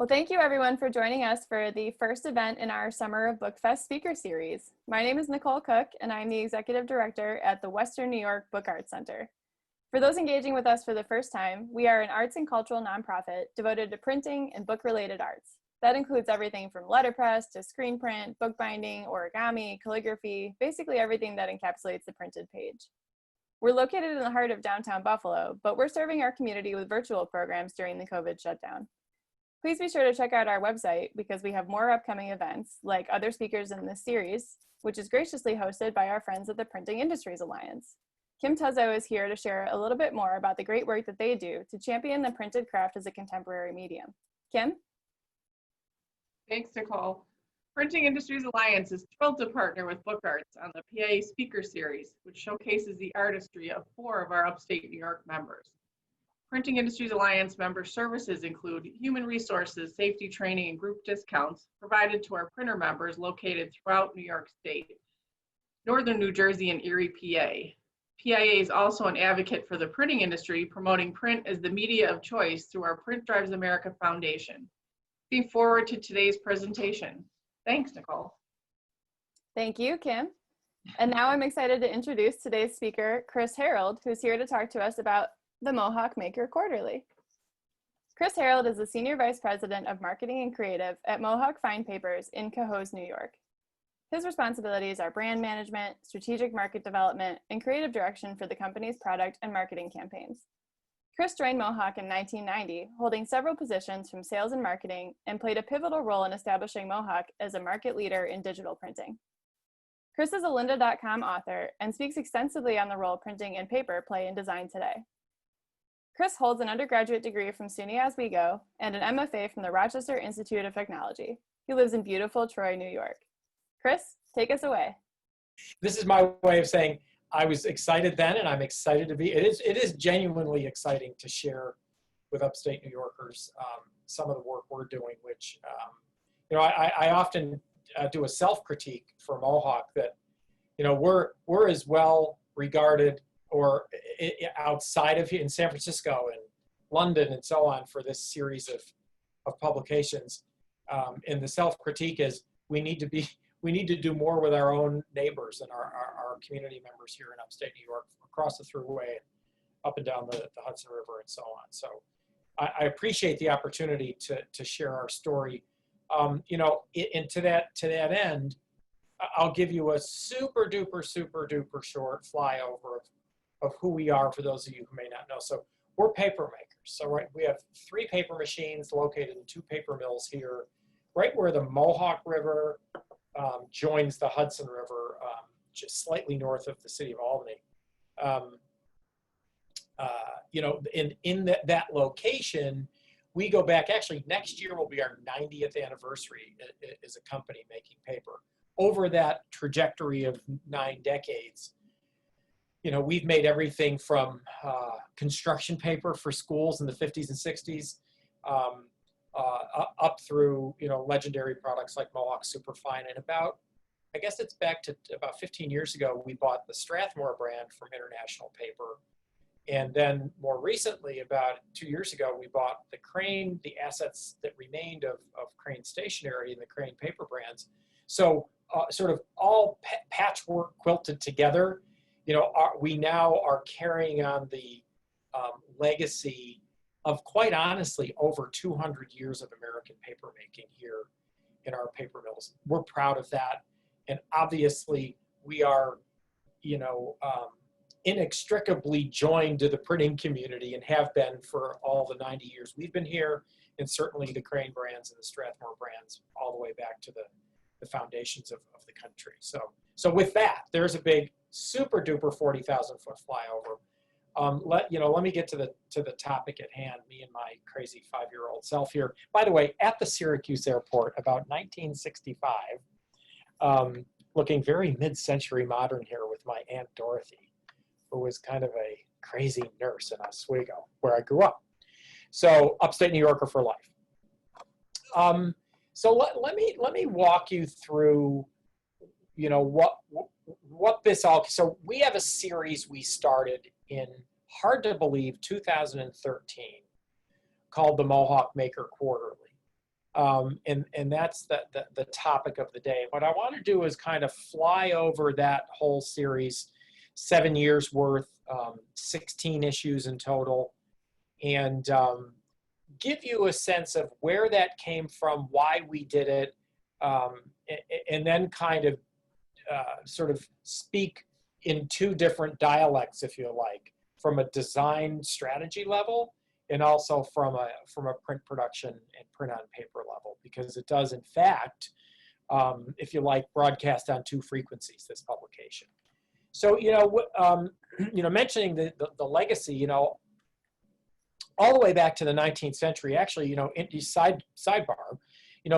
Well, thank you everyone for joining us for the first event in our Summer of Book Fest speaker series. My name is Nicole Cook, and I'm the Executive Director at the Western New York Book Arts Center. For those engaging with us for the first time, we are an arts and cultural nonprofit devoted to printing and book-related arts. That includes everything from letterpress to screen print, bookbinding, origami, calligraphy, basically everything that encapsulates the printed page. We're located in the heart of downtown Buffalo, but we're serving our community with virtual programs during the COVID shutdown. Please be sure to check out our website because we have more upcoming events, like other speakers in this series, which is graciously hosted by our friends at the Printing Industries Alliance. Kim Tuzzo is here to share a little bit more about the great work that they do to champion the printed craft as a contemporary medium. Kim? Thanks, Nicole. Printing Industries Alliance is thrilled to partner with Book Arts on the PIA Speaker Series, which showcases the artistry of 4 of our upstate New York members. Printing Industries Alliance member services include human resources, safety training, and group discounts provided to our printer members located throughout New York State, Northern New Jersey, and Erie, PA. PIA is also an advocate for the printing industry, promoting print as the media of choice through our Print Drives America Foundation. Looking forward to today's presentation. Thanks, Nicole. Thank you, Kim. And now I'm excited to introduce today's speaker, Chris Harrold, who's here to talk to us about the Mohawk Maker Quarterly. Chris Harrold is the Senior Vice President of Marketing and Creative at Mohawk Fine Papers in Cohoes, New York. His responsibilities are brand management, strategic market development, and creative direction for the company's product and marketing campaigns. Chris joined Mohawk in 1990, holding several positions from sales and marketing, and played a pivotal role in establishing Mohawk as a market leader in digital printing. Chris is a lynda.com author and speaks extensively on the role printing and paper play in design today. Chris holds an undergraduate degree from SUNY Oswego and an MFA from the Rochester Institute of Technology. He lives in beautiful Troy, New York. Chris, take us away. This is my way of saying I was excited then, and I'm excited to be. It is genuinely exciting to share with upstate New Yorkers some of the work we're doing, which, I often do a self-critique for Mohawk that, we're as well regarded or outside of here in San Francisco and London and so on for this series of publications. And the self-critique is we need to do more with our own neighbors and our community members here in upstate New York, across the thruway, up and down the Hudson River and so on. So I appreciate the opportunity to share our story. And to that end, I'll give you a super duper short flyover of who we are for those of you who may not know. So we're paper makers. So we have 3 paper machines located in 2 paper mills here, right where the Mohawk River joins the Hudson River, just slightly north of the city of Albany. In that location, we go back, actually next year will be our 90th anniversary as a company making paper. Over that trajectory of 9 decades, we've made everything from construction paper for schools in the 50s and 60s, up through, legendary products like Mohawk Superfine. And I guess it's back to about 15 years ago, we bought the Strathmore brand from International Paper. And then more recently, about 2 years ago, we bought the Crane, the assets that remained of Crane Stationery and the Crane paper brands. So sort of all patchwork quilted together, we now are carrying on the legacy of, quite honestly, over 200 years of American paper making here in our paper mills. We're proud of that. And obviously, we are, inextricably joined to the printing community and have been for all the 90 years we've been here, and certainly the Crane brands and the Strathmore brands all the way back to the foundations of the country. So with that, there's a big super duper 40,000 foot flyover. Let me get to the topic at hand, me and my crazy 5-year-old self here. By the way, at the Syracuse airport, about 1965, looking very mid-century modern here with my Aunt Dorothy, who was kind of a crazy nurse in Oswego, where I grew up. So upstate New Yorker for life. So let me walk you through, what this all. So we have a series we started in, hard to believe, 2013, called the Mohawk Maker Quarterly. And that's the topic of the day. What I want to do is kind of fly over that whole series, 7 years worth, 16 issues in total, and give you a sense of where that came from, why we did it, and then kind of sort of speak in two different dialects, if you like, from a design strategy level and also from a print production and print on paper level, because it does, in fact, if you like, broadcast on two frequencies, this publication. So, mentioning the legacy, all the way back to the 19th century, actually, in sidebar,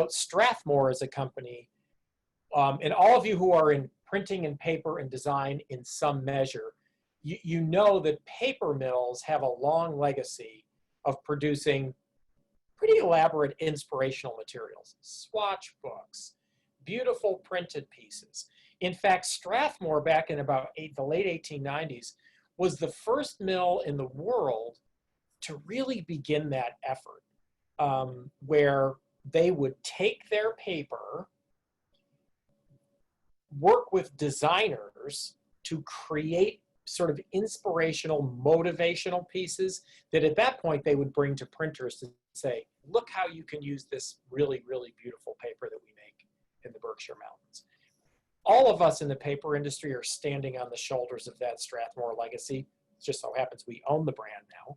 Strathmore is a company, and all of you who are in printing and paper and design in some measure, you know that paper mills have a long legacy of producing pretty elaborate inspirational materials, swatch books, beautiful printed pieces. In fact, Strathmore, back in about the late 1890s, was the first mill in the world to really begin that effort, where they would take their paper, work with designers to create sort of inspirational, motivational pieces that at that point they would bring to printers to say, look how you can use this really, really beautiful paper that we make in the Berkshire Mountains. All of us in the paper industry are standing on the shoulders of that Strathmore legacy. It just so happens we own the brand now,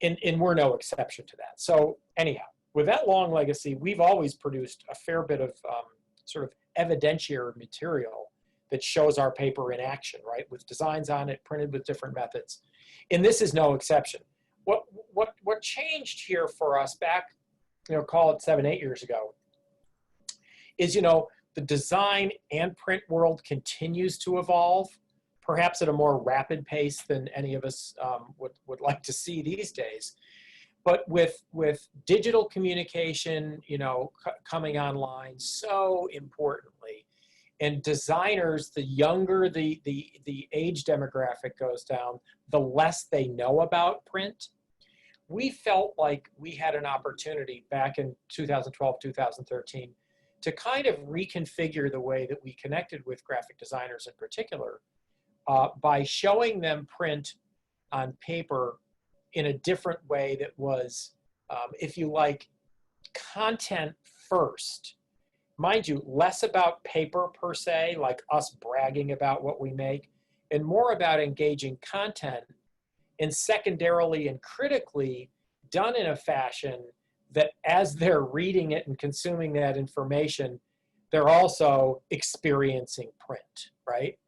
and we're no exception to that. So anyhow, with that long legacy, we've always produced a fair bit of sort of evidentiary material that shows our paper in action, right? With designs on it, printed with different methods. And this is no exception. What changed here for us back, call it 7, 8 years ago, is, the design and print world continues to evolve, perhaps at a more rapid pace than any of us would like to see these days. But with digital communication, coming online so importantly, and designers, the younger the age demographic goes down, the less they know about print. We felt like we had an opportunity back in 2012, 2013 to kind of reconfigure the way that we connected with graphic designers in particular by showing them print on paper in a different way that was, if you like, content first. Mind you, less about paper per se, like us bragging about what we make, and more about engaging content, and secondarily and critically done in a fashion that as they're reading it and consuming that information, they're also experiencing print, right?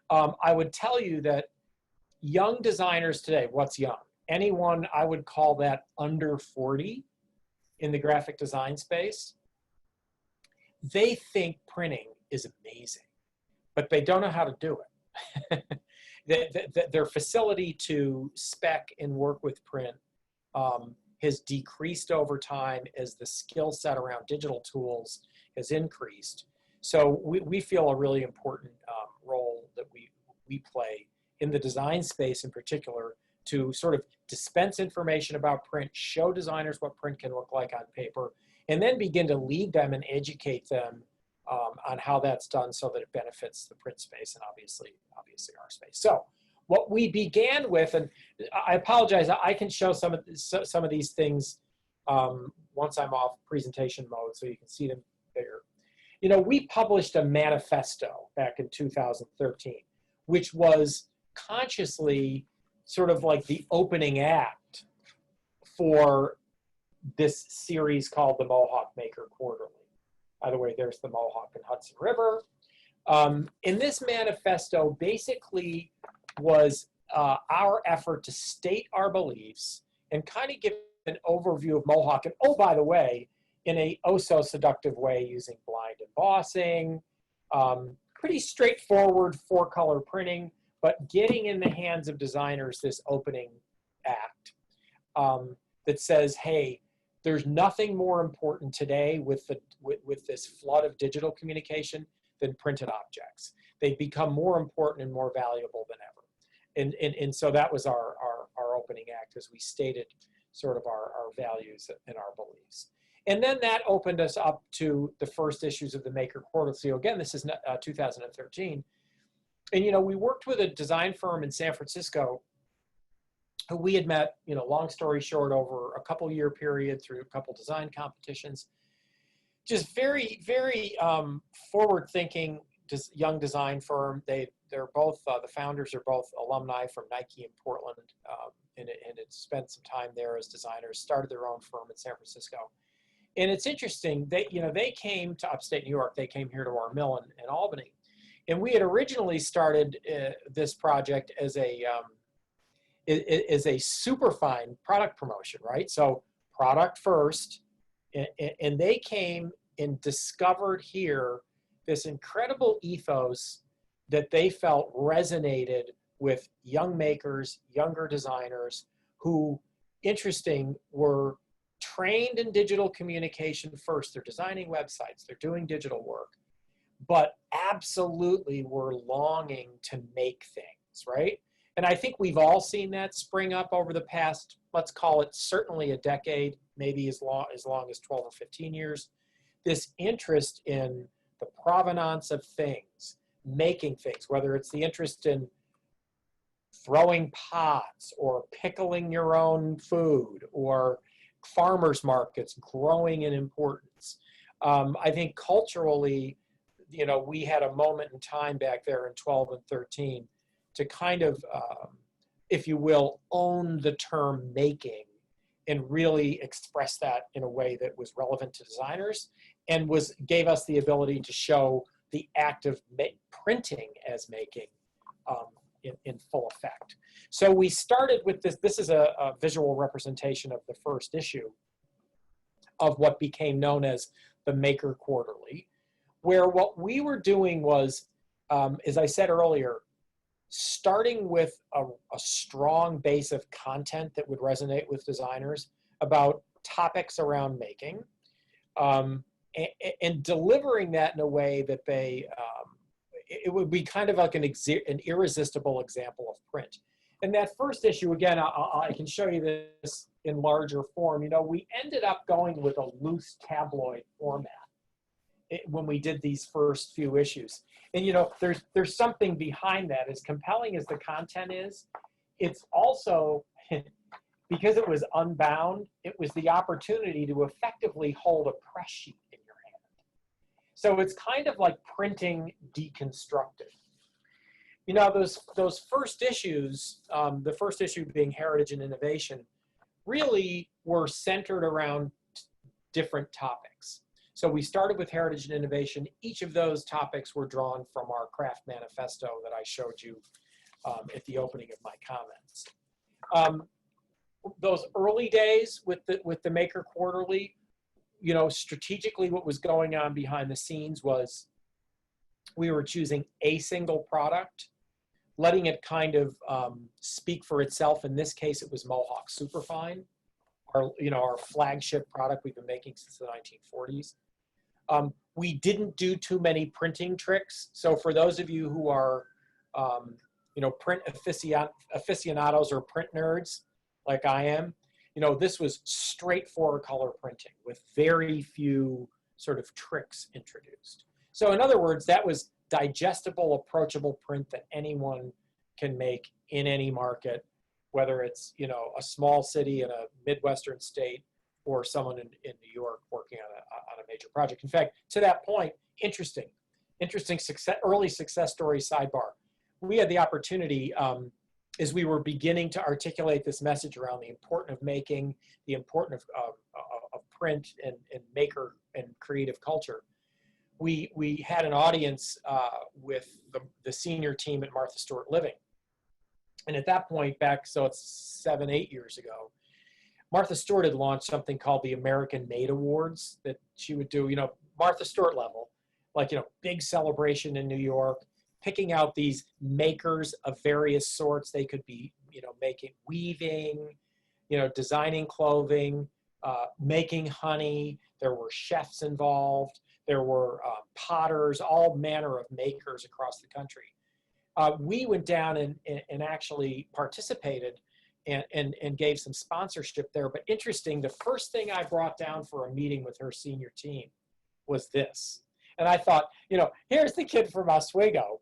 I would tell you that young designers today, what's young? Anyone, I would call that under 40 in the graphic design space, they think printing is amazing, but they don't know how to do it. Their facility to spec and work with print has decreased over time as the skill set around digital tools has increased. So we feel a really important role that we play in the design space in particular to sort of dispense information about print, show designers what print can look like on paper, and then begin to lead them and educate them on how that's done so that it benefits the print space and obviously our space. So what we began with, and I apologize, I can show some of these things once I'm off presentation mode so you can see them bigger. We published a manifesto back in 2013, which was consciously sort of like the opening act for this series called the Mohawk Maker Quarterly. By the way, there's the Mohawk and Hudson River. And this manifesto basically was our effort to state our beliefs and kind of give an overview of Mohawk. And oh, by the way, in a oh-so-seductive way using blind embossing, pretty straightforward 4-color printing, but getting in the hands of designers this opening act that says, hey, there's nothing more important today with this flood of digital communication than printed objects. They've become more important and more valuable than ever. And so that was our opening act as we stated sort of our values and our beliefs. And then that opened us up to the first issues of the Maker Quarterly. So again, this is 2013. And, you know, we worked with a design firm in San Francisco who we had met, you know, long story short, over a couple year period through a couple design competitions. Just very, very forward thinking young design firm. They're both, the founders are both alumni from Nike in Portland, and had spent some time there as designers, started their own firm in San Francisco. And it's interesting, they came to Upstate New York. They came here to our mill in Albany. And we had originally started this project as a superfine product promotion, right? So product first, and they came and discovered here this incredible ethos that they felt resonated with young makers, younger designers who, interesting, were trained in digital communication first. They're designing websites, they're doing digital work, but absolutely were longing to make things, right? And I think we've all seen that spring up over the past, let's call it certainly a decade, maybe as long as 12 or 15 years, this interest in the provenance of things, making things, whether it's the interest in throwing pots or pickling your own food or farmers markets growing in importance. I think culturally, you know, we had a moment in time back there in 12 and 13 to kind of, if you will, own the term making and really express that in a way that was relevant to designers and gave us the ability to show the act of printing as making in full effect. So we started with this. This is a visual representation of the first issue of what became known as the Maker Quarterly, where what we were doing was, as I said earlier, starting with a strong base of content that would resonate with designers about topics around making, and delivering that in a way that it would be kind of like an irresistible example of print. And that first issue, again, I can show you this in larger form. You know, we ended up going with a loose tabloid format when we did these first few issues. And, you know, there's something behind that. As compelling as the content is, it's also, because it was unbound, it was the opportunity to effectively hold a press sheet in your hand. So it's kind of like printing deconstructed. You know, those first issues, the first issue being Heritage and Innovation, really were centered around different topics. So we started with Heritage and Innovation. Each of those topics were drawn from our craft manifesto that I showed you at the opening of my comments. Those early days with the Maker Quarterly, you know, strategically what was going on behind the scenes was we were choosing a single product, letting it kind of speak for itself. In this case, it was Mohawk Superfine, our flagship product we've been making since the 1940s. We didn't do too many printing tricks. So for those of you who are, print aficionados or print nerds like I am, you know, this was straightforward color printing with very few sort of tricks introduced. So in other words, that was digestible, approachable print that anyone can make in any market, whether it's, you know, a small city in a Midwestern state or someone in New York working on a major project. In fact, to that point, interesting early success story sidebar. We had the opportunity, as we were beginning to articulate this message around the importance of making, the importance of print and maker and creative culture. We had an audience with the senior team at Martha Stewart Living. And at that point back, so it's 7-8 years ago, Martha Stewart had launched something called the American Made Awards that she would do, you know, Martha Stewart level, like, you know, big celebration in New York, picking out these makers of various sorts. They could be, you know, making weaving, you know, designing clothing, making honey. There were chefs involved. There were potters, all manner of makers across the country. We went down and actually participated and gave some sponsorship there. But interesting, the first thing I brought down for a meeting with her senior team was this. And I thought, here's the kid from Oswego,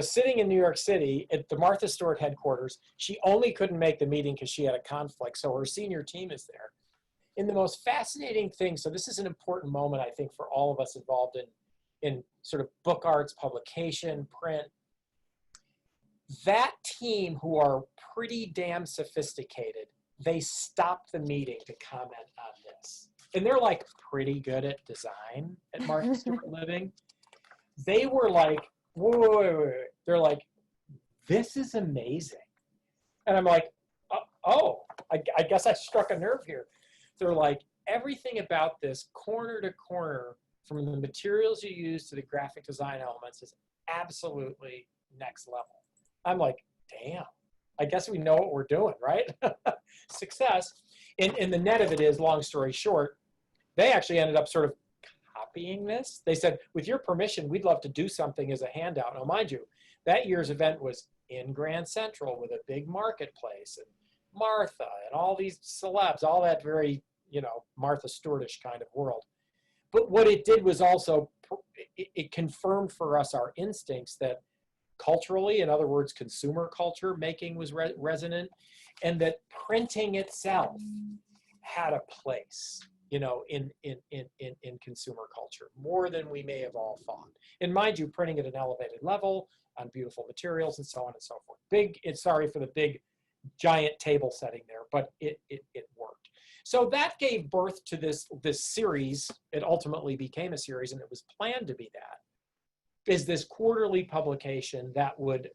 sitting in New York City at the Martha Stewart headquarters. She only couldn't make the meeting because she had a conflict. So her senior team is there. And the most fascinating thing, so this is an important moment, I think, for all of us involved in sort of book arts, publication, print. That team, who are pretty damn sophisticated, they stopped the meeting to comment on this. And they're like pretty good at design at Martha Stewart Living. They were like, wait. They're like, this is amazing. And I'm like, oh, I guess I struck a nerve here. They're like, everything about this, corner to corner, from the materials you use to the graphic design elements, is absolutely next level. I'm like, damn, I guess we know what we're doing, right? Success. And the net of it is, long story short, they actually ended up sort of copying this. They said, with your permission, we'd love to do something as a handout. Now, mind you, that year's event was in Grand Central with a big marketplace and Martha and all these celebs, all that very, Martha Stewartish kind of world. But what it did was also, it confirmed for us our instincts that culturally, in other words, consumer culture making was resonant, and that printing itself had a place, in consumer culture, more than we may have all thought. And mind you, printing at an elevated level on beautiful materials and so on and so forth. Sorry for the big giant table setting there, but it worked. So that gave birth to this series. It ultimately became a series, and it was planned to be that, is this quarterly publication that would,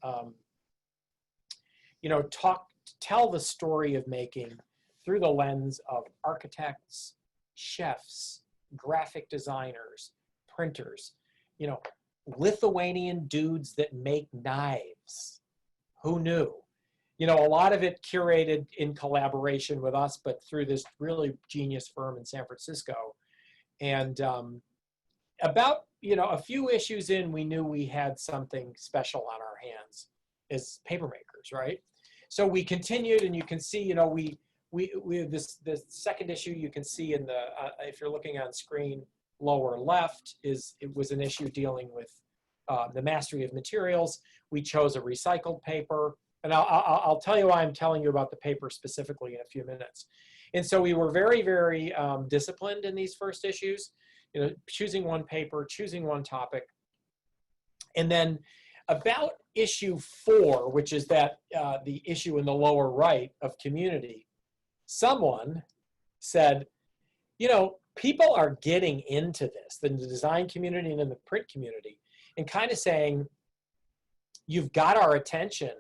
tell the story of making through the lens of architects, chefs, graphic designers, printers, Lithuanian dudes that make knives. Who knew? A lot of it curated in collaboration with us, but through this really genius firm in San Francisco. And about, a few issues in, we knew we had something special on our hands as paper makers, right? So we continued, and you can see, we have this second issue you can see in the, if you're looking on screen, lower left, it was an issue dealing with the mastery of materials. We chose a recycled paper. And I'll tell you why I'm telling you about the paper specifically in a few minutes. And so we were very, very disciplined in these first issues, choosing one paper, choosing one topic. And then about issue 4, which is that the issue in the lower right of community, someone said, people are getting into this, the design community and in the print community, and kind of saying, you've got our attention.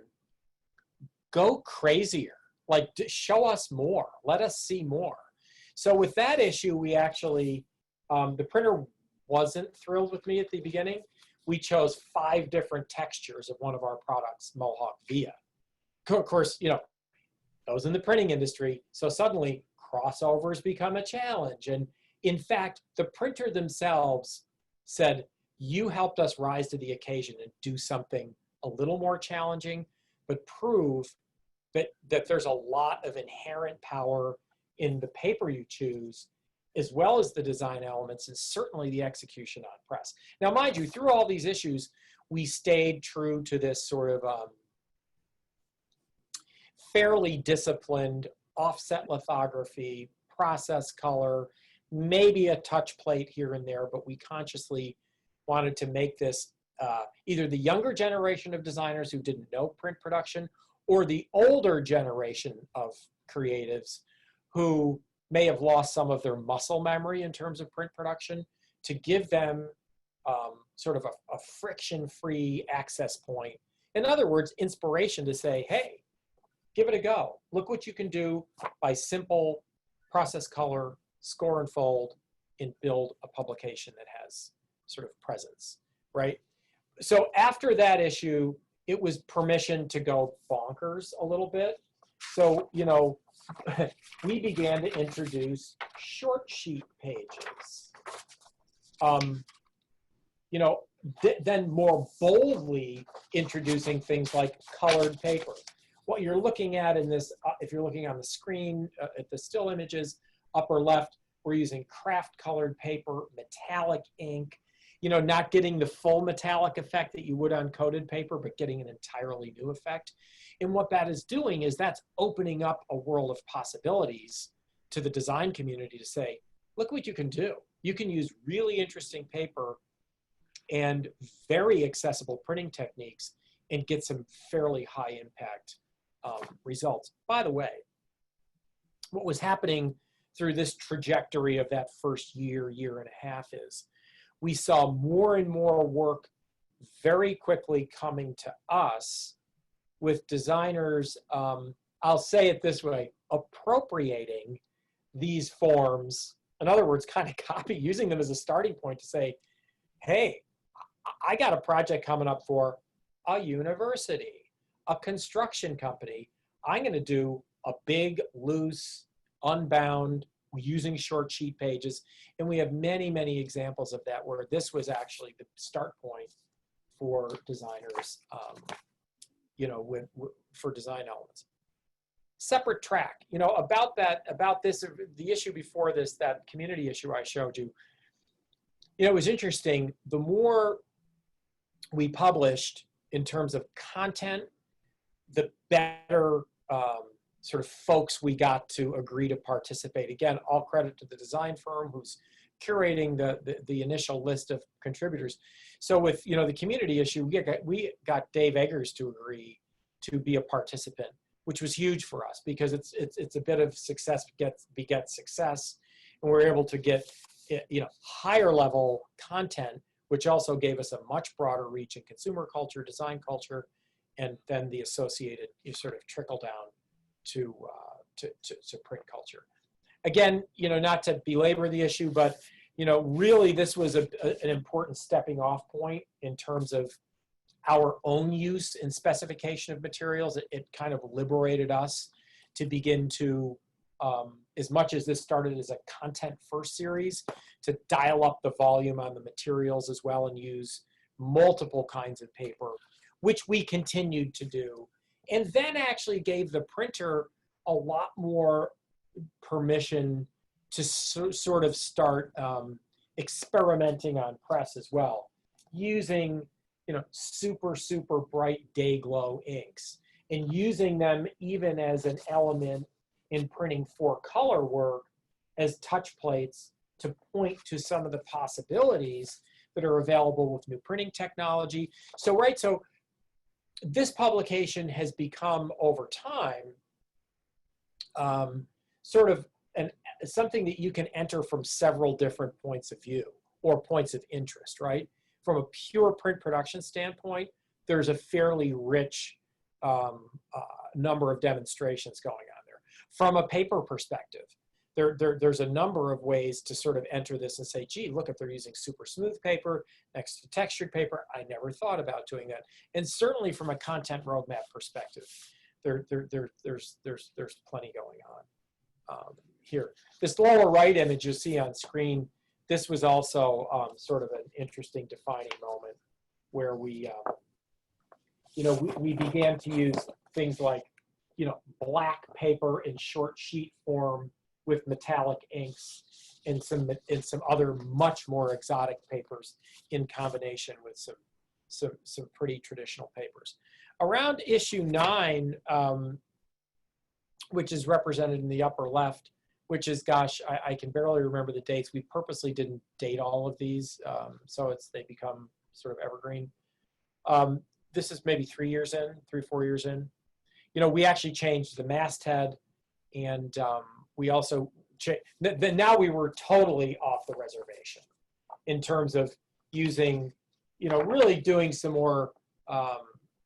Go crazier, like show us more, let us see more. So with that issue, we actually, the printer wasn't thrilled with me at the beginning. We chose 5 different textures of one of our products, Mohawk Via. Of course, those in the printing industry, so suddenly crossovers become a challenge. And in fact, the printer themselves said, you helped us rise to the occasion and do something a little more challenging, but prove that there's a lot of inherent power in the paper you choose, as well as the design elements, and certainly the execution on press. Now, mind you, through all these issues, we stayed true to this sort of fairly disciplined offset lithography, process color, maybe a touch plate here and there, but we consciously wanted to make this either the younger generation of designers who didn't know print production, or the older generation of creatives who may have lost some of their muscle memory in terms of print production, to give them sort of a friction-free access point. In other words, inspiration to say, hey, give it a go. Look what you can do by simple process color, score and fold, and build a publication that has sort of presence, right? So after that issue, it was permission to go bonkers a little bit. So, we began to introduce short sheet pages. Then more boldly introducing things like colored paper. what you're looking at in this, if you're looking on the screen at the still images, upper left, we're using craft colored paper, metallic ink, you know, not getting the full metallic effect that you would on coated paper, but getting an entirely new effect. And what that is doing is that's opening up a world of possibilities to the design community to say, look what you can do. You can use really interesting paper and very accessible printing techniques and get some fairly high impact results. By the way, what was happening through this trajectory of that first year, year and a half is we saw more and more work very quickly coming to us with designers, I'll say it this way, appropriating these forms. In other words, kind of using them as a starting point to say, hey, I got a project coming up for a university, a construction company. I'm going to do a big, loose, unbound, using short sheet pages. And we have many, many examples of that where this was actually the start point for designers, you know, for design elements. Separate track, you know, about this, the issue before this, that community issue I showed you, you know, it was interesting. The more we published in terms of content, the better sort of folks we got to agree to participate. Again, all credit to the design firm who's curating the initial list of contributors. So with, you know, the community issue, we got Dave Eggers to agree to be a participant, which was huge for us because it's a bit of success begets success, and we're able to get, you know, higher level content, which also gave us a much broader reach in consumer culture, design culture, and then the associated sort of trickle down to print culture. Again, you know, not to belabor the issue, but, you know, really this was an important stepping off point in terms of our own use and specification of materials. It kind of liberated us to begin to, as much as this started as a content first series, to dial up the volume on the materials as well and use multiple kinds of paper, which we continued to do. And then actually gave the printer a lot more permission to sort of start experimenting on press as well, using, you know, super, super bright day glow inks and using them even as an element in printing for color work as touch plates to point to some of the possibilities that are available with new printing technology. So, right, so this publication has become over time sort of something that you can enter from several different points of view or points of interest, right? From a pure print production standpoint, there's a fairly rich number of demonstrations going on there. From a paper perspective, there's a number of ways to sort of enter this and say, gee, look, if they're using super smooth paper next to textured paper, I never thought about doing that. And certainly from a content roadmap perspective, there's plenty going on here. This lower right image you see on screen, this was also sort of an interesting defining moment where we, you know, we began to use things like, you know, black paper in short sheet form with metallic inks and some other much more exotic papers in combination with some pretty traditional papers. Around issue 9, which is represented in the upper left, which is, gosh, I can barely remember the dates. We purposely didn't date all of these, so they become sort of evergreen. This is maybe 3 years in, 3-4 years in. You know, we actually changed the masthead, and we also now we were totally off the reservation in terms of using, you know, really doing some more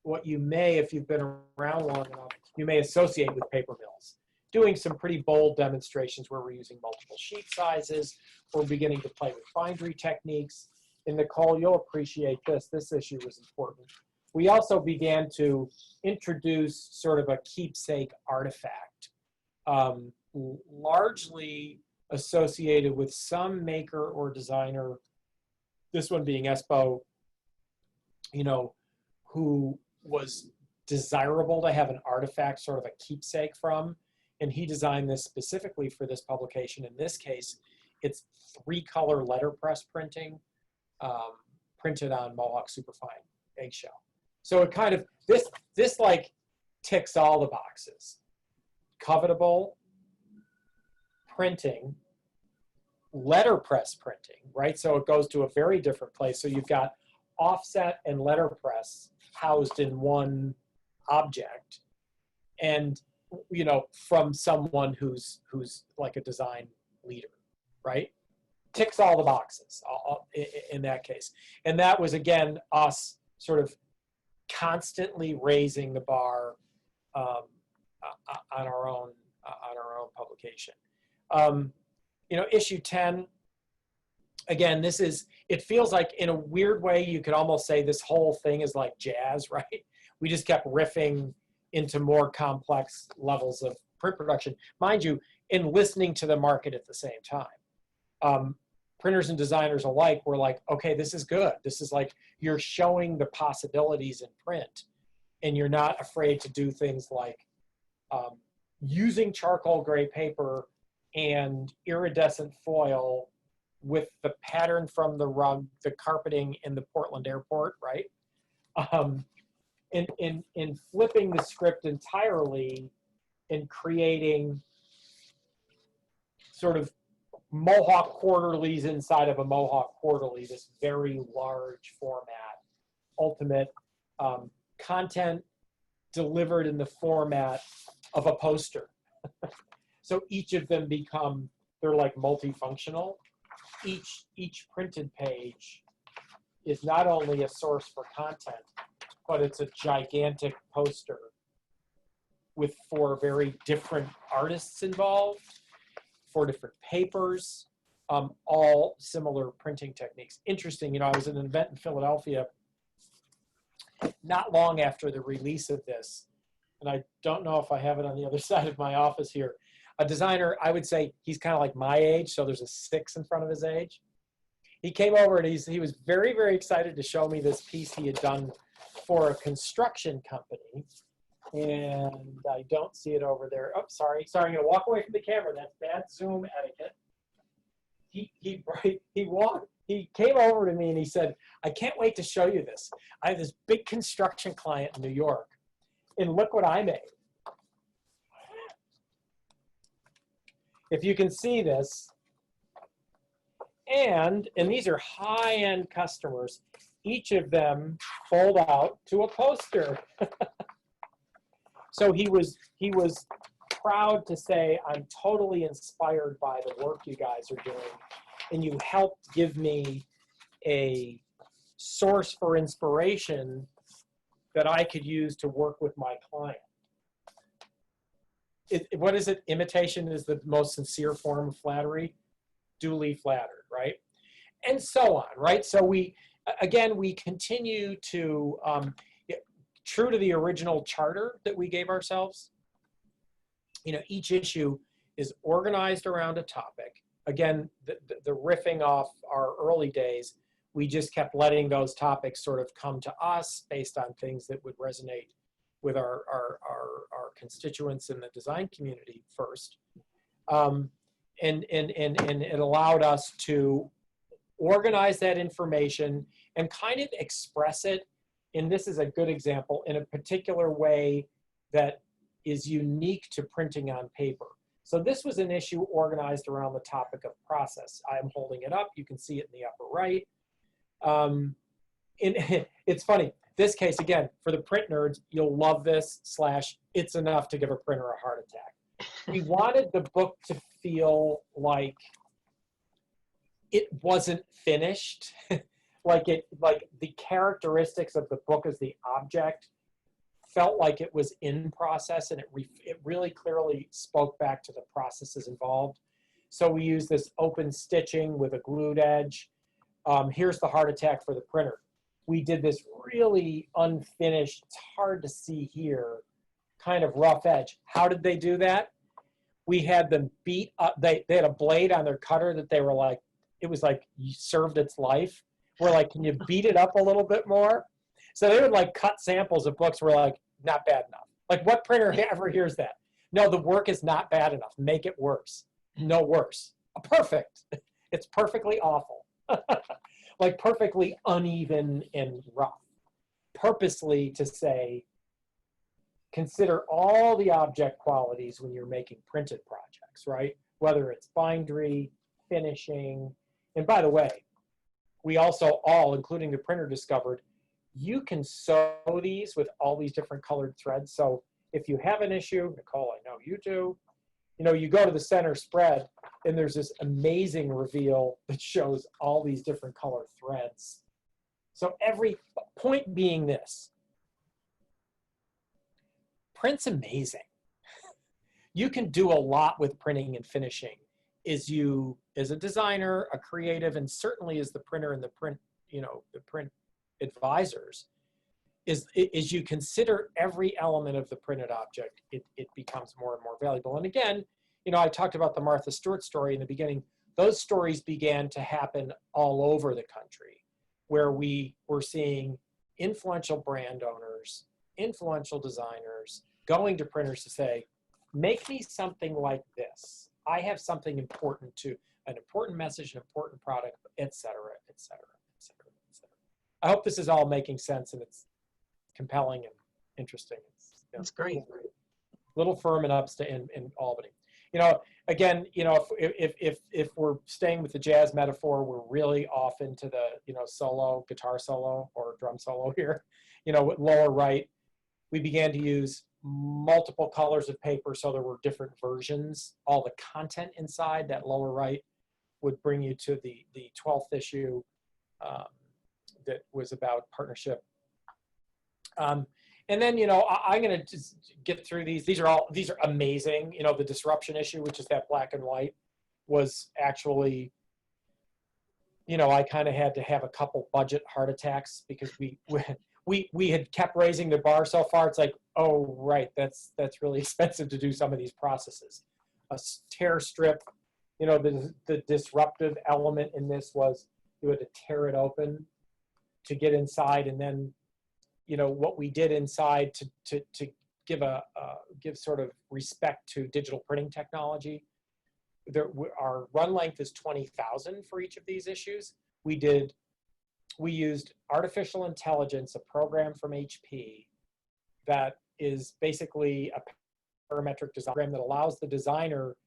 what you may, if you've been around long enough, you may associate with paper mills. Doing some pretty bold demonstrations where we're using multiple sheet sizes. We're beginning to play with bindery techniques. And Nicole, you'll appreciate this. This issue was important. We also began to introduce sort of a keepsake artifact, largely associated with some maker or designer, this one being Espo, you know, who was desirable to have an artifact, sort of a keepsake from. And he designed this specifically for this publication. In this case, it's 3-color letterpress printing, printed on Mohawk superfine eggshell. So it kind of, this like ticks all the boxes. Covetable printing, letterpress printing, right? So it goes to a very different place. So you've got offset and letterpress housed in one object, and you know, from someone who's like a design leader, right? Ticks all the boxes in that case. And that was, again, us sort of constantly raising the bar on our own publication. You know, issue 10, again, this is, it feels like in a weird way, you could almost say this whole thing is like jazz, right? We just kept riffing into more complex levels of print production. Mind you, in listening to the market at the same time. Printers and designers alike were like, okay, this is good. This is like, you're showing the possibilities in print, and you're not afraid to do things like using charcoal gray paper and iridescent foil with the pattern from the rug, the carpeting in the Portland airport, right? In flipping the script entirely and creating sort of Mohawk Quarterlies inside of a Mohawk Quarterly, this very large format, ultimate content delivered in the format of a poster. So each of them become, they're like multifunctional. Each printed page is not only a source for content, but it's a gigantic poster with 4 very different artists involved, 4 different papers, all similar printing techniques. Interesting, you know, I was at an event in Philadelphia not long after the release of this, and I don't know if I have it on the other side of my office here. A designer, I would say he's kind of like my age, so there's a 6 in front of his age. He came over and he was very, very excited to show me this piece he had done for a construction company. And I don't see it over there. Oh, sorry, I'm gonna walk away from the camera. That's bad Zoom etiquette. He came over to me and he said, I can't wait to show you this. I have this big construction client in New York, and look what I made. If you can see this, and these are high-end customers, each of them fold out to a poster. So he was proud to say, I'm totally inspired by the work you guys are doing, and you helped give me a source for inspiration that I could use to work with my client. What is it? Imitation is the most sincere form of flattery. Duly flattered, right? And so on, right? So we continue to, true to the original charter that we gave ourselves, you know, each issue is organized around a topic. Again, the riffing off our early days, we just kept letting those topics sort of come to us based on things that would resonate with our constituents in the design community first. And it allowed us to organize that information and kind of express it, and this is a good example, in a particular way that is unique to printing on paper. So this was an issue organized around the topic of process. I'm holding it up. You can see it in the upper right. It's funny. This case, again, for the print nerds, you'll love this / it's enough to give a printer a heart attack. We wanted the book to feel like it wasn't finished, like the characteristics of the book as the object felt like it was in process, and it really clearly spoke back to the processes involved. So we use this open stitching with a glued edge. Here's the heart attack for the printer. We did this really unfinished, it's hard to see here, kind of rough edge. How did they do that? We had them beat up, they had a blade on their cutter that they were like, it was like served its life. We're like, can you beat it up a little bit more? So they would like cut samples of books. We're like, not bad enough. Like, what printer ever hears that? No, the work is not bad enough. Make it worse. No worse. Perfect. It's perfectly awful. Like perfectly uneven and rough. Purposely to say, consider all the object qualities when you're making printed projects, right? Whether it's bindery, finishing, and by the way, we also all, including the printer, discovered you can sew these with all these different colored threads. So if you have an issue, Nicole, I know you do, you know, you go to the center spread and there's this amazing reveal that shows all these different color threads. So every point being this, print's amazing. You can do a lot with printing and finishing as you, as a designer, a creative, and certainly as the printer and the print, you know, the print advisors, is you consider every element of the printed object, it becomes more and more valuable. And again, you know, I talked about the Martha Stewart story in the beginning. Those stories began to happen all over the country, where we were seeing influential brand owners, influential designers, going to printers to say, make me something like this. I have something important to, an important message, an important product, et cetera, et cetera, et cetera, et cetera. I hope this is all making sense and it's compelling and interesting. It's, you know, That's great. Little firm in Upstate in Albany. You know, again, you know, if we're staying with the jazz metaphor, we're really off into the, you know, solo, guitar solo or drum solo here. You know, with lower right, we began to use multiple colors of paper, so there were different versions. All the content inside that lower right would bring you to the 12th issue that was about partnership. And then, you know, I'm going to just get through these. These are amazing. You know, the disruption issue, which is that black and white, was actually, you know, I kind of had to have a couple budget heart attacks because we had kept raising the bar so far. It's like, oh, right, that's really expensive to do some of these processes. A tear strip, you know, the disruptive element in this was you had to tear it open to get inside, and then, you know, what we did inside to give sort of respect to digital printing technology. Our run length is 20,000 for each of these issues. We used artificial intelligence, a program from HP that is basically a parametric design program that allows the designer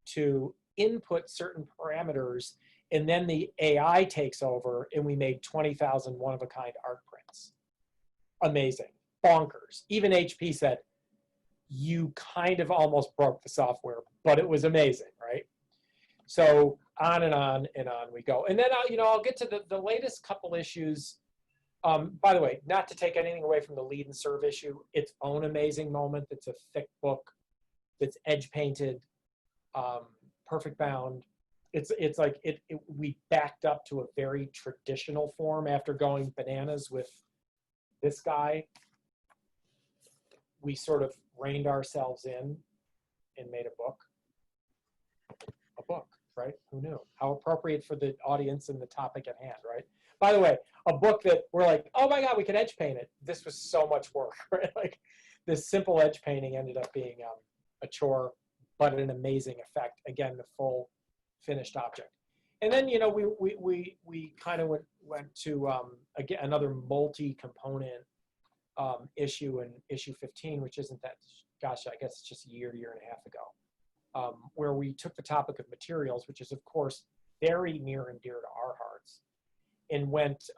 to input certain parameters, and then the AI takes over, and we made 20,000 one-of-a-kind art prints. Amazing, bonkers. Even HP said, you kind of almost broke the software, but it was amazing, right? So on and on and on we go. And then, you know, I'll get to the latest couple issues. By the way, not to take anything away from the lead and serve issue, its own amazing moment. It's a thick book that's edge painted, perfect bound. It's like we backed up to a very traditional form after going bananas with this guy. We sort of reined ourselves in and made a book. A book, right? Who knew? How appropriate for the audience and the topic at hand, right? By the way, a book that we're like, oh my God, we could edge paint it. This was so much work, right? Like this simple edge painting ended up being a chore, but an amazing effect. Again, the full finished object. And then, you know, we kind of went to, again, another multi-component issue in issue 15, which isn't that, gosh, I guess it's just a year and a half ago, where we took the topic of materials, which is, of course, very near and dear to our hearts, and went,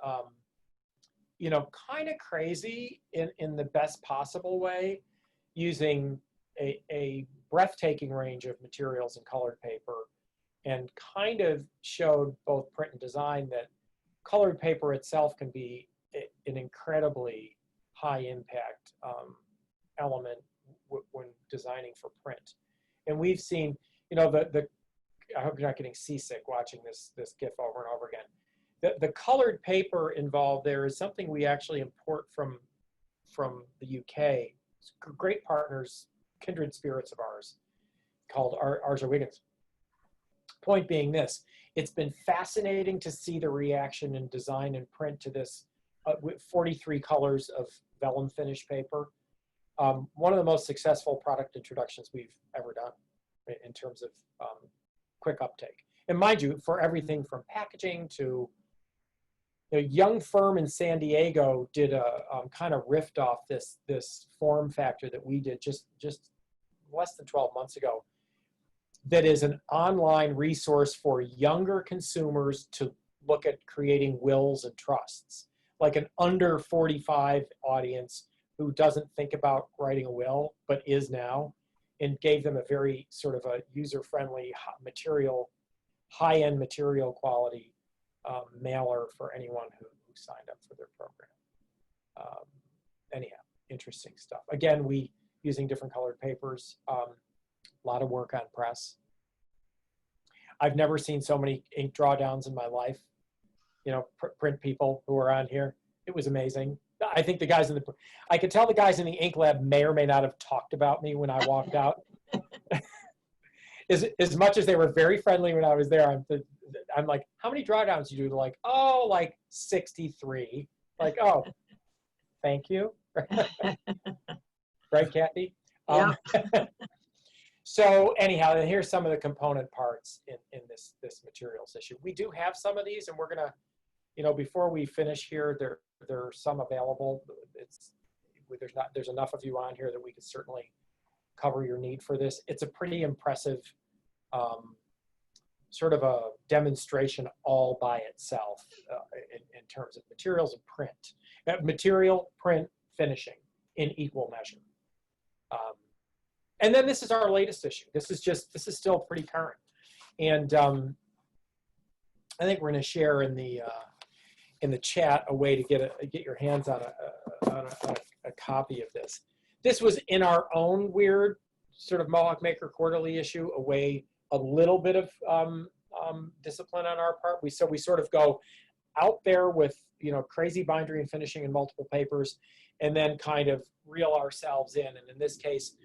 you know, kind of crazy in the best possible way, using a breathtaking range of materials and colored paper, and kind of showed both print and design that colored paper itself can be an incredibly high impact element when designing for print. And we've seen, you know, I hope you're not getting seasick watching this GIF over and over again. The colored paper involved there is something we actually import from the UK. It's great partners, kindred spirits of ours, called Arja Wiggins. Point being this, it's been fascinating to see the reaction in design and print to this with 43 colors of vellum finish paper. one of the most successful product introductions we've ever done in terms of quick uptake. And mind you, for everything from packaging to a young firm in San Diego did a kind of riffed off this form factor that we did just less than 12 months ago. That is an online resource for younger consumers to look at creating wills and trusts, like an under 45 audience who doesn't think about writing a will, but is now, and gave them a very sort of a user-friendly material, high-end material quality mailer for anyone who signed up for their program. Anyhow, interesting stuff. Again, we using different colored papers, a lot of work on press. I've never seen so many ink drawdowns in my life. You know, print people who are on here. It was amazing. I think the guys I could tell the guys in the ink lab may or may not have talked about me when I walked out. As much as they were very friendly when I was there, I'm like, how many drawdowns you do? They're like, oh, like 63. Like, oh, thank you. Right, Kathy? Yeah. So anyhow, here's some of the component parts in this materials issue. We do have some of these, and we're gonna, you know, before we finish here, there are some available. There's enough of you on here that we could certainly cover your need for this. It's a pretty impressive sort of a demonstration all by itself in terms of materials and print. Material, print, finishing in equal measure. And then this is our latest issue. This is still pretty current. And I think we're going to share in the chat a way to get your hands on a copy of this. This was in our own weird sort of Mohawk Maker Quarterly issue, a little bit of discipline on our part. We sort of go out there with, you know, crazy bindery and finishing in multiple papers, and then kind of reel ourselves in. And in this case,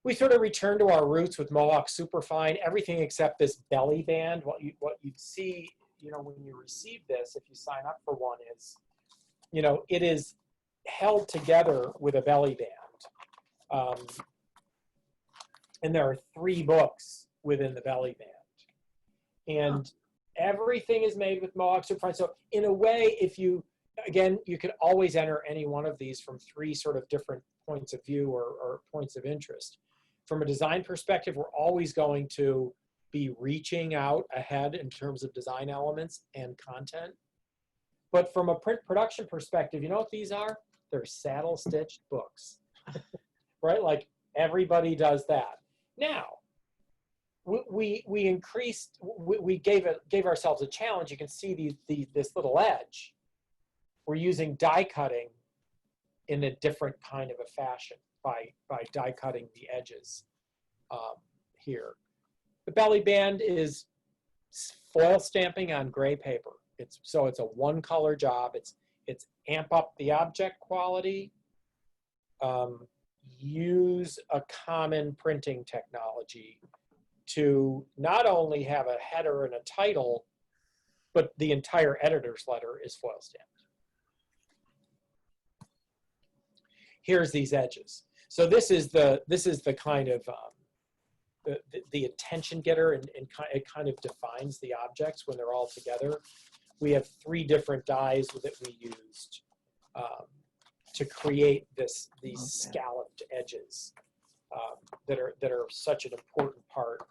we sort of return to our roots with Mohawk Superfine, everything except this belly band. What you'd see, you know, when you receive this, if you sign up for one, is, you know, it is held together with a belly band. And there are 3 books within the belly band. And everything is made with Mohawk Superfine. So in a way, you could always enter any one of these from 3 sort of different points of view or points of interest. From a design perspective, we're always going to be reaching out ahead in terms of design elements and content. But from a print production perspective, you know what these are? They're saddle stitched books, right? Like everybody does that. Now, we gave ourselves a challenge. You can see this little edge. We're using die cutting in a different kind of a fashion by die cutting the edges here. The belly band is foil stamping on gray paper. It's a one color job. It's amp up the object quality, use a common printing technology to not only have a header and a title, but the entire editor's letter is foil stamped. Here's these edges. So this is the kind of the attention getter, and it kind of defines the objects when they're all together. We have 3 different dyes that we used to create these scalloped edges that are such an important part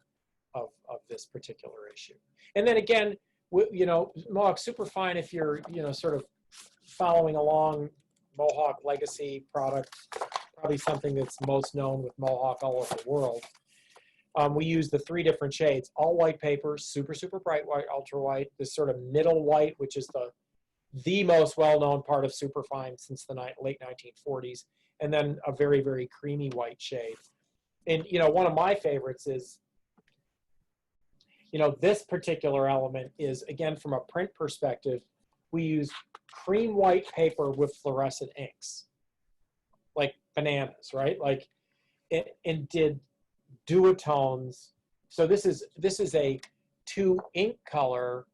of this particular issue. And then again, you know, Mohawk Superfine, if you're, you know, sort of following along Mohawk legacy product, probably something that's most known with Mohawk all over the world. We use the 3 different shades: all white paper, super bright white, ultra white, this sort of middle white, which is the most well-known part of Superfine since the late 1940s, and then a very creamy white shade. And you know, one of my favorites is, you know, this particular element is, again, from a print perspective, we use cream white paper with fluorescent inks, like bananas, right? Like, and did duotones. So this is a 2 ink color,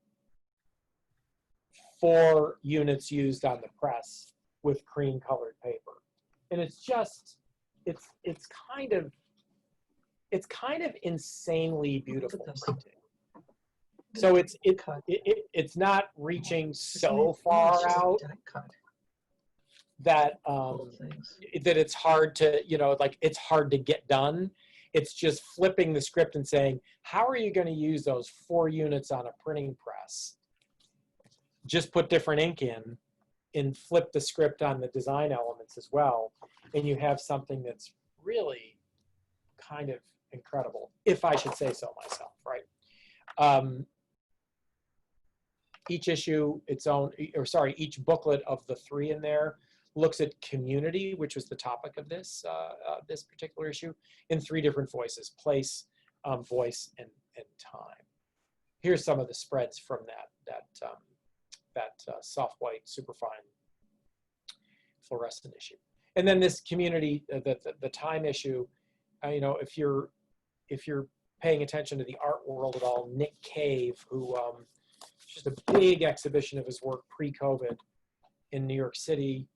4 units used on the press with cream colored paper. And it's just it's kind of insanely beautiful printing. So it's not reaching so far out that that it's hard to, like it's hard to get done. It's just flipping the script and saying, how are you going to use those 4 units on a printing press? Just put different ink in and flip the script on the design elements as well. And you have something that's really kind of incredible, if I should say so myself, right? Each issue, each booklet of the 3 in there looks at community, which was the topic of this this particular issue, in 3 different voices: place, voice, and time. Here's some of the spreads from that soft white superfine fluorescent issue. And then this community, the time issue, if you're paying attention to the art world at all, Nick Cave, who just a big exhibition of his work pre-COVID in New York City.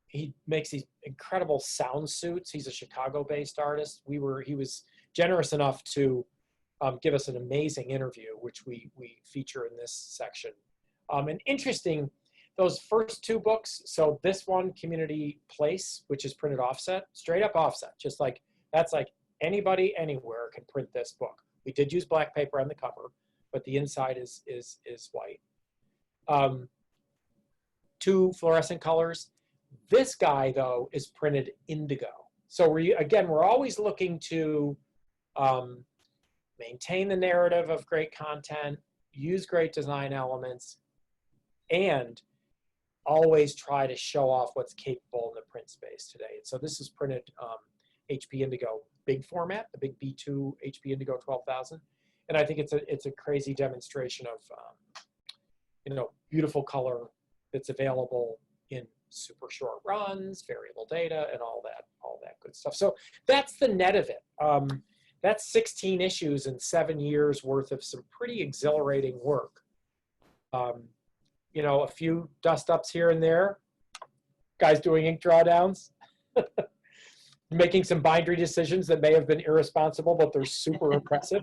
He makes these incredible sound suits. He's a Chicago-based artist. He was generous enough to give us an amazing interview, which we feature in this section. And interesting, those first 2 books, so this one, Community Place, which is printed offset, straight up offset, just like, that's like anybody anywhere can print this book. We did use black paper on the cover, but the inside is white. 2 fluorescent colors. This guy, though, is printed indigo. So we're always looking to maintain the narrative of great content, use great design elements, and always try to show off what's capable in the print space today. And so this is printed HP Indigo big format, the big B2 HP Indigo 12,000. And I think it's a crazy demonstration of beautiful color that's available in super short runs, variable data, and all that good stuff. So that's the net of it. That's 16 issues and 7 years worth of some pretty exhilarating work. A few dust ups here and there, guys doing ink drawdowns, making some bindery decisions that may have been irresponsible, but they're super impressive.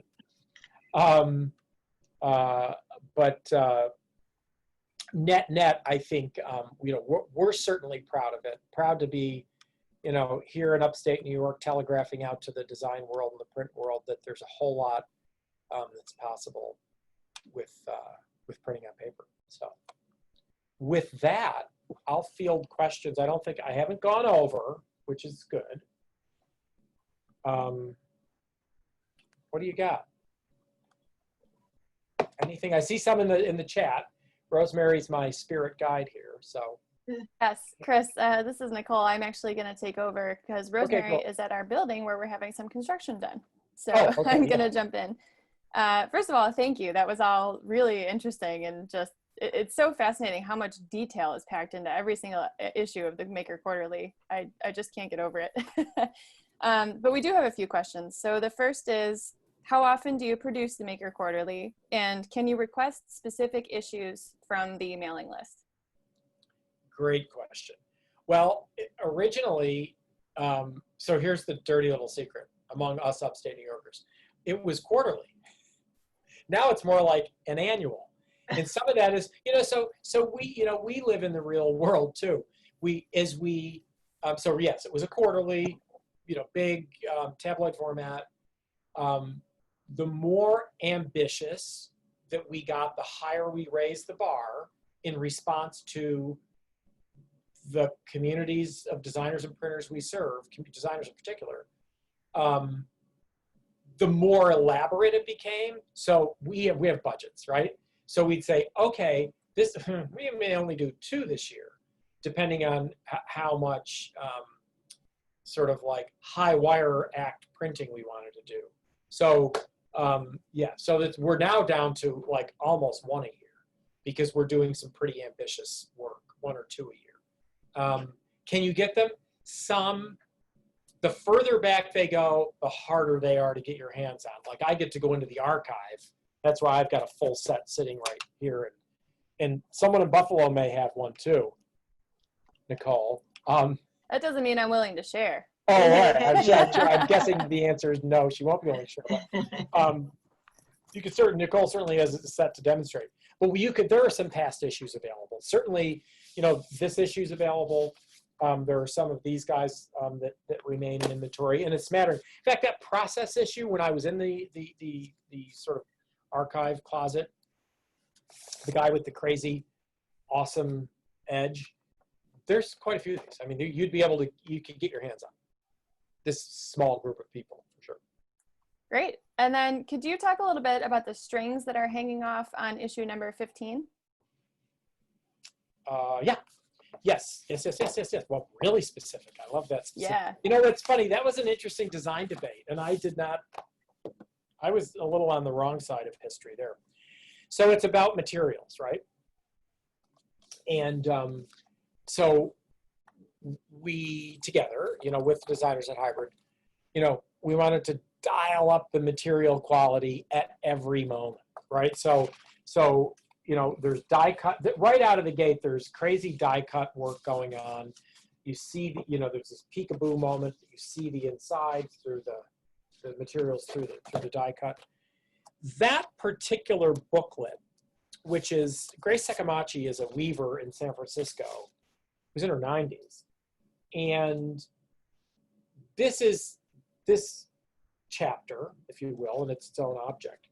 Net, I think, we're certainly proud of it. Proud to be, here in upstate New York, telegraphing out to the design world and the print world that there's a whole lot that's possible with printing on paper. So with that, I'll field questions. I haven't gone over, which is good. What do you got? Anything? I see some in the chat. Rosemary's my spirit guide here, so. Yes, Chris, this is Nicole. I'm actually going to take over because Rosemary is at our building where we're having some construction done. So I'm going to jump in. First of all, thank you. That was all really interesting, and just it's so fascinating how much detail is packed into every single issue of the Maker Quarterly. I just can't get over it. But we do have a few questions. So the first is, how often do you produce the Maker Quarterly, and can you request specific issues from the mailing list? Great question. Well, originally, so here's the dirty little secret among us upstate New Yorkers. It was quarterly. Now it's more like an annual. And some of that is, so we live in the real world too. So yes, it was a quarterly, big tabloid format. The more ambitious that we got, the higher we raised the bar in response to the communities of designers and printers we serve, designers in particular, the more elaborate it became. So we have budgets, right? So we'd say, okay, we may only do 2 this year, depending on how much sort of like high wire act printing we wanted to do. So so we're now down to like almost 1 a year because we're doing some pretty ambitious work, 1 or 2 a year. Can you get them? Some. The further back they go, the harder they are to get your hands on. Like I get to go into the archive. That's why I've got a full set sitting right here. And someone in Buffalo may have one too, Nicole. That doesn't mean I'm willing to share. Oh, all right. I'm guessing the answer is no, she won't be willing to share. But, you could Nicole certainly has a set to demonstrate. But there are some past issues available. Certainly, this issue is available. There are some of these guys that remain in inventory, and it's a matter. In fact, that process issue, when I was in the sort of archive closet, the guy with the crazy, awesome edge, there's quite a few of these. I mean, you could get your hands on this small group of people for sure. Great. And then could you talk a little bit about the strings that are hanging off on issue number 15? Yeah. Yes. Well, really specific. I love that specific. Yeah. What's funny, that was an interesting design debate, and I was a little on the wrong side of history there. So it's about materials, right? And so we together, with designers at Hybrid, we wanted to dial up the material quality at every moment, right? So there's die cut right out of the gate. There's crazy die cut work going on. You see, there's this peekaboo moment that you see the inside through the materials through the die cut. That particular booklet, which is Grace Ekamachi, is a weaver in San Francisco, who's in her 90s, and this chapter, if you will, and it's its own object,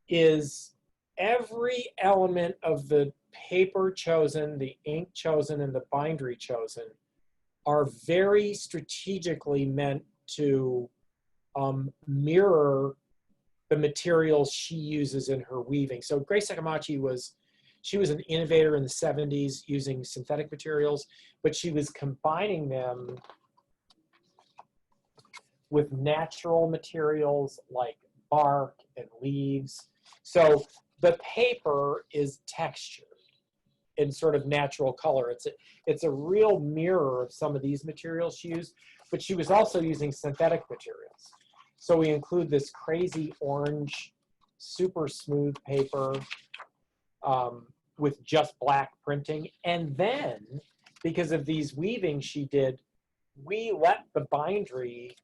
is every element of the paper chosen, the ink chosen, and the bindery chosen are very strategically meant to mirror the materials she uses in her weaving. So Grace Ekamachi was an innovator in the 70s using synthetic materials, but she was combining them with natural materials like bark and leaves. So the paper is textured in sort of natural color. It's a real mirror of some of these materials she used, but she was also using synthetic materials. So we include this crazy orange, super smooth paper with just black printing. And then, because of these weavings she did, we let the bindery,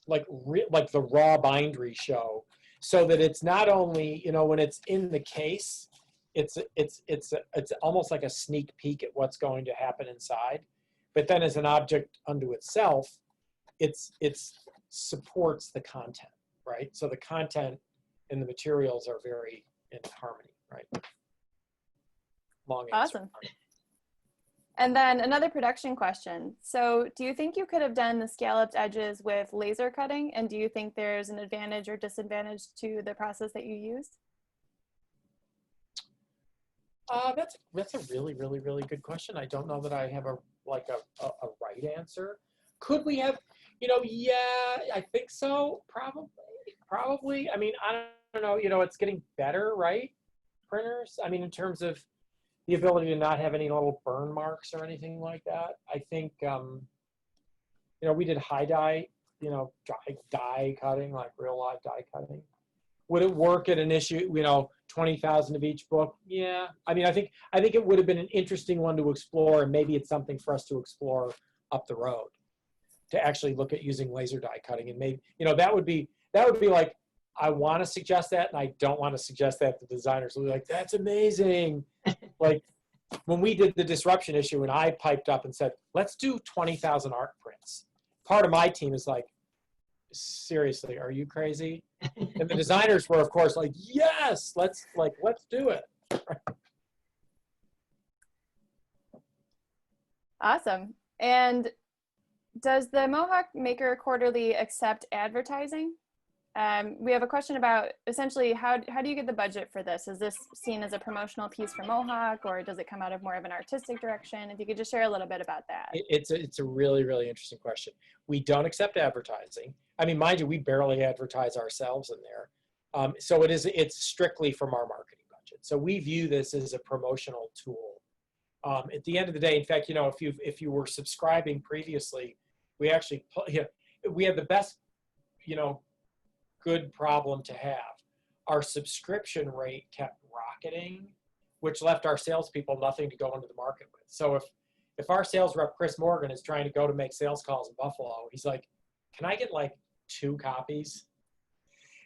like the raw bindery show, so that it's not only, when it's in the case, it's almost like a sneak peek at what's going to happen inside. But then as an object unto itself, it supports the content, right? So the content and the materials are very in harmony, right? Long answer. Awesome. And then another production question. So do you think you could have done the scalloped edges with laser cutting? And do you think there's an advantage or disadvantage to the process that you used? That's a really, really, really good question. I don't know that I have a right answer. Could we have, yeah, I think so. Probably. I mean, I don't know, it's getting better, right? Printers. I mean, in terms of the ability to not have any little burn marks or anything like that. I think, we did high dye, die cutting, like real live die cutting. Would it work at an issue, 20,000 of each book? Yeah. I mean, I think it would have been an interesting one to explore, and maybe it's something for us to explore up the road, to actually look at using laser die cutting. And maybe, that would be like, I want to suggest that, and I don't want to suggest that to designers. They'll be like, that's amazing. Like when we did the disruption issue and I piped up and said, let's do 20,000 art prints. Part of my team is like, seriously, are you crazy? And the designers were, of course, like, yes, let's do it. Awesome. And does the Mohawk Maker Quarterly accept advertising? We have a question about essentially how do you get the budget for this? Is this seen as a promotional piece for Mohawk, or does it come out of more of an artistic direction? If you could just share a little bit about that. It's a really, really interesting question. We don't accept advertising. I mean, mind you, we barely advertise ourselves in there. So it's strictly from our marketing budget. So we view this as a promotional tool. At the end of the day, in fact, if you were subscribing previously, we actually we had the best, good problem to have. Our subscription rate kept rocketing, which left our salespeople nothing to go into the market with. So if if our sales rep, Chris Morgan, is trying to go to make sales calls in Buffalo, he's like, can I get like 2 copies?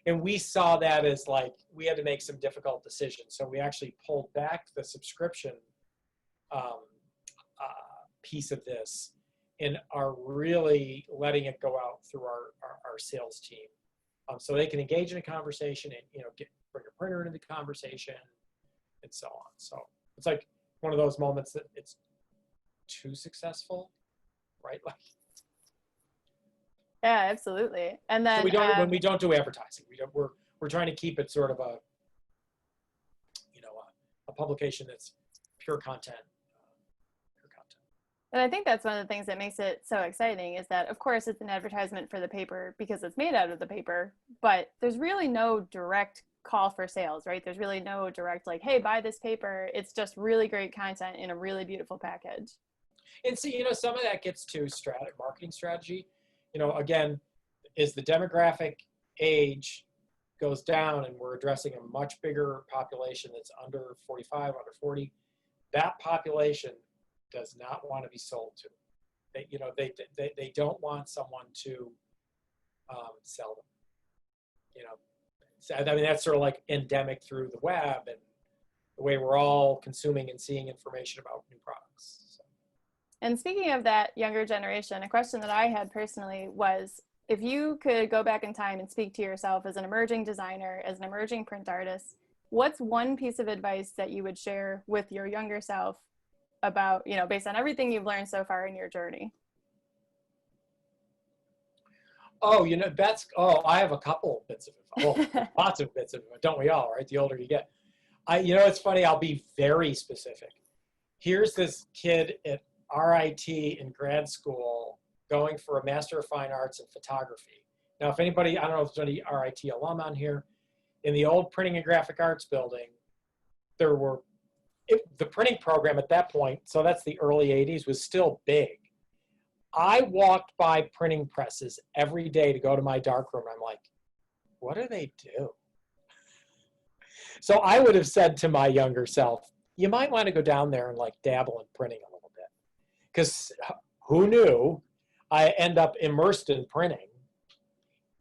And we saw that as like, we had to make some difficult decisions. So we actually pulled back the subscription piece of this and are really letting it go out through our sales team. So they can engage in a conversation and, you know, bring a printer into the conversation and so on. So it's like one of those moments that it's too successful, right? Like, Yeah, absolutely. And then so we don't, when we don't do advertising, we're trying to keep it sort of a, you know, a publication that's pure content. And I think that's one of the things that makes it so exciting is that, of course, it's an advertisement for the paper because it's made out of the paper, but there's really no direct call for sales, right? There's really no direct like, hey, buy this paper. It's just really great content in a really beautiful package. And so, you know, some of that gets to marketing strategy. You know, again, as the demographic age goes down and we're addressing a much bigger population that's under 45, under 40, that population does not want to be sold to. They, you know, they don't want someone to sell them. You know, so, I mean, that's sort of like endemic through the web and the way we're all consuming and seeing information about new products. So. And speaking of that younger generation, a question that I had personally was, if you could go back in time and speak to yourself as an emerging designer, as an emerging print artist, what's one piece of advice that you would share with your younger self about, you know, based on everything you've learned so far in your journey? Oh, you know, I have a couple bits of advice. Well, lots of bits of advice, don't we all, right? The older you get. You know, it's funny, I'll be very specific. Here's this kid at RIT in grad school going for a Master of Fine Arts in photography. Now, if anybody, I don't know if there's any RIT alum on here, in the old Printing and Graphic Arts building, there were, the printing program at that point, so that's the early 80s, was still big. I walked by printing presses every day to go to my darkroom. I'm like, what do they do? So I would have said to my younger self, you might want to go down there and like dabble in printing a little bit. Because who knew I end up immersed in printing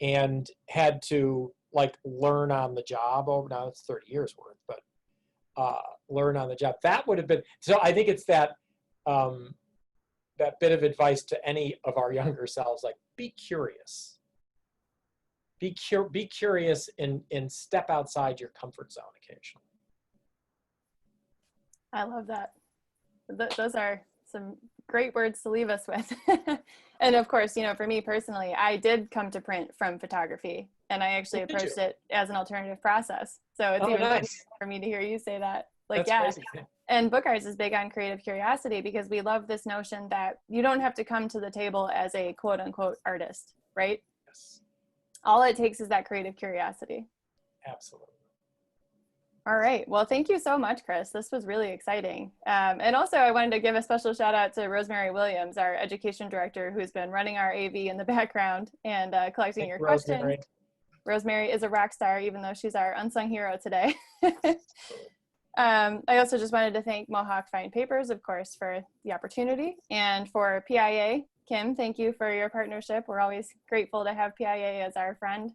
and had to like learn on the job over, now it's 30 years worth, but learn on the job. That would have been, so I think it's that, that bit of advice to any of our younger selves, like be curious. Be curious and step outside your comfort zone occasionally. I love that. Those are some great words to leave us with. And of course, you know, for me personally, I did come to print from photography, and I actually approached it as an alternative process. So it's even nice for me to hear you say that. Like, that's yeah. crazy. And Book Arts is big on creative curiosity because we love this notion that you don't have to come to the table as a quote unquote artist, right? Yes. All it takes is that creative curiosity. Absolutely. All right. Well, thank you so much, Chris. This was really exciting. And also, I wanted to give a special shout out to Rosemary Williams, our education director, who's been running our AV in the background and collecting your questions. Rosemary is a rock star, even though she's our unsung hero today. I also just wanted to thank Mohawk Fine Papers, of course, for the opportunity. And for PIA, Kim, thank you for your partnership. We're always grateful to have PIA as our friend.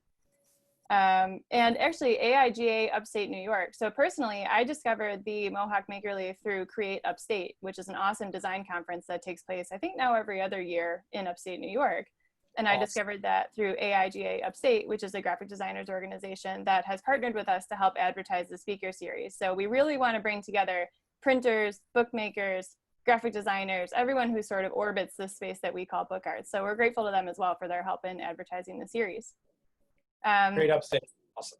And actually AIGA Upstate New York. So personally, I discovered the Mohawk Makerly through Create Upstate, which is an awesome design conference that takes place, I think now every other year in Upstate New York. And I discovered that through AIGA Upstate, which is a graphic designers organization that has partnered with us to help advertise the speaker series. So we really want to bring together printers, bookmakers, graphic designers, everyone who sort of orbits this space that we call Book Arts. So we're grateful to them as well for their help in advertising the series. Great Upstate. Awesome.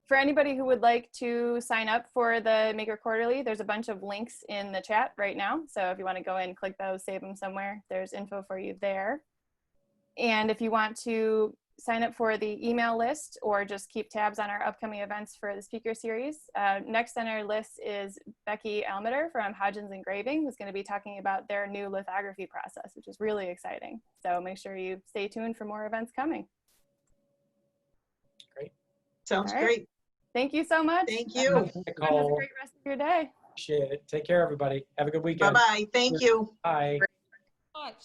For anybody who would like to sign up for the Maker Quarterly, there's a bunch of links in the chat right now. So if you want to go in, click those, save them somewhere, there's info for you there. And if you want to sign up for the email list or just keep tabs on our upcoming events for the speaker series, next on our list is Becky Elmeter from Hodgins Engraving, who's going to be talking about their new lithography process, which is really exciting. So make sure you stay tuned for more events coming. Sounds great. Thank you so much. Thank you. Have a great rest of your day. appreciate it. Take care, everybody. Have a good weekend. Bye-bye. Thank you. Bye. Much.